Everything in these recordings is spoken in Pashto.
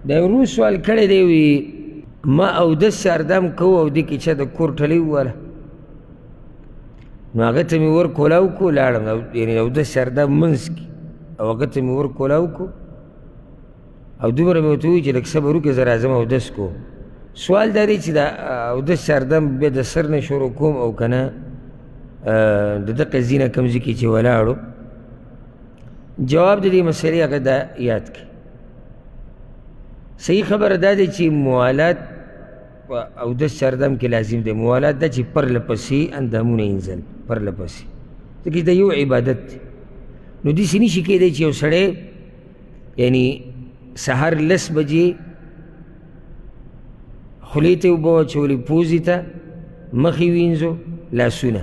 دا یو ورور سوال کړی دی وي ما اودس چاردام کوو او دې کې چا د کور ټلۍ وواله نو هغه ته مې ور کولاو کړو لاړم یعنې اودس چاردام منځ کې او هغه ته مې ور کولاو کړو او دومره مې ورته ووایي چې لږ صبر وکړې زه راځم اودس کوم سوال دا دی چې دا اودس چاردام بیا د سر نه شروع کوم او که نه د دقه ځي نه کوم ځای کې چې ولاړو جواب د دې مسئلې هغه دا یاد کړي صحیح خبره دا دی چې موالات په اودس چاردام کې لازم دی موالات دا چې پرله پسې اندامونه انځل پرله پسې ځکه دا یو عبادت دی نو داسې نشي کېدی چې یو سړی یعنی سهار 10 بجې خولې ته اوبه واچولې پوزې ته مخ یې وینځو لاسونه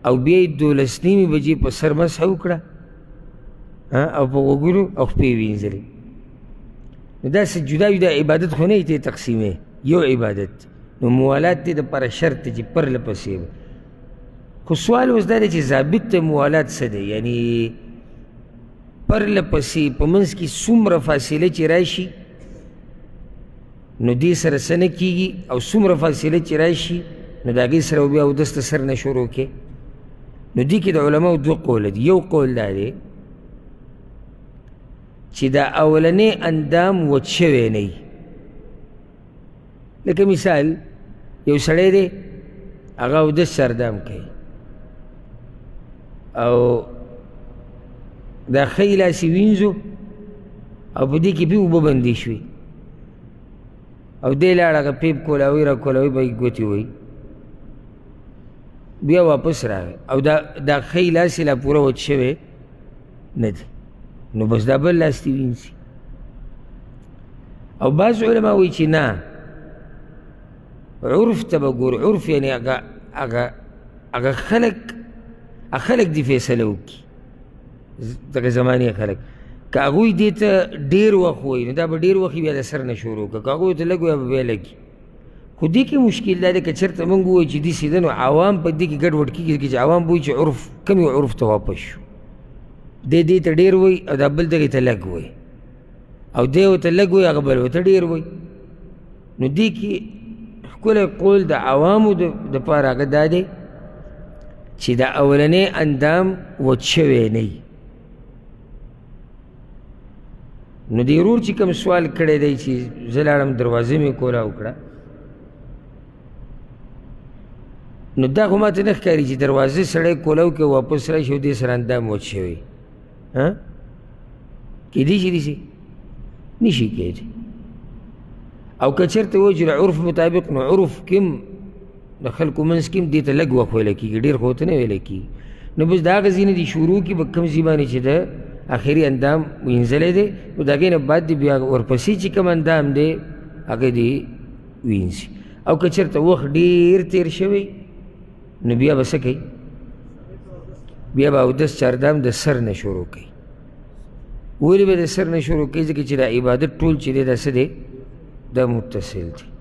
او بیا یې 12 بجې په سر مسحه وکړه او په غوږونو او خپې یې وینځلې نو داسې جدا جدا عبادت خو نه یې تقسیمې یو عبادت نو موالات دې دپاره شرط دی چې پرله پسې خو سوال اوس دا دی چې ضابط ته موالات څه دی یعنی پرله پسې په منځ کې څومره فاصله چې راشي نو دې سره څه نه کېږي او څومره فاصله چې راشي نو د هغې سره بیا اودس د سر نه شروع کې نو دې کې د علماو 2 قوله دي یو قول دا دی چې دا اولنی اندام وچ شوی نه وي لکه مثال یو سړی دی هغه اودس چاردام کوي او دا ښی لاس یې وینځو او په دې کې بیا اوبه بندې شوې او دی لاړ هغه پیپ کولاوي را کولاوي به یې ګوتې وایي بیا واپس راغی او دا ښی لاس یې لا پوره وچ شوی نه دی نو بس دا بل لاس دې وینځي او بعض علما وایي چې نه عرف ته به ګوري عرف یعنې هغه خلک دې فیصله وکړي دغه زمانې خلک که هغوی دې ته ډېر وخت وایي نو دا به ډېر وخت بیا د سر نه شروع کړه که هغوی ته لږ وایي به بیا لږ خو دې کې مشکل دا دی که چېرته مونږ ووایو چې داسې ده نو عوام په دې کې ګډوډ کېږي چې عوام به وایي چې عرف کم یو عرف ته واپس شو دې ته ډېر وایي او دا بل دغې ته لږ وایي او دی ورته لږ وایي هغه بل ورته ډېر وایي نو دې کې ښکلی قول د عوامو دپاره هغه دا دی چې دا اولنی اندام وچ شوی نه وي نو دې ورور چې کوم سوال کړی دی چې زه لاړم دروازه مې کوله وکړه نو دا خو ماته نه ښکاري چې دروازه سړی کوله وکړي واپس راشي او دې سره اندام وچ شوی کېدی شي داسې نشي کېدی او که چېرته وایي چې د عرف مطابق نو عرف کې هم د خلکو منځ کې هم دې ته لږ وخت ویلی کېږي ډېر خو ورته نه ویلی کېږي نو بس د هغه ځای نه دي شروع کړي به کوم ځای باندې چې د آخري اندام وینځلی دی نو د هغې نه بعد دې بیا ورپسې چې کوم اندام دی هغه دې وینځي او که چېرته وخت ډېر تېر شوی نو بیا به څه کوي بیا به اودس چاردام د سر نه شروع کوي ولې به د سر نه شروع کوي ځکه چې دا عبادت ټول چې دی دا څه دی دا متصل دی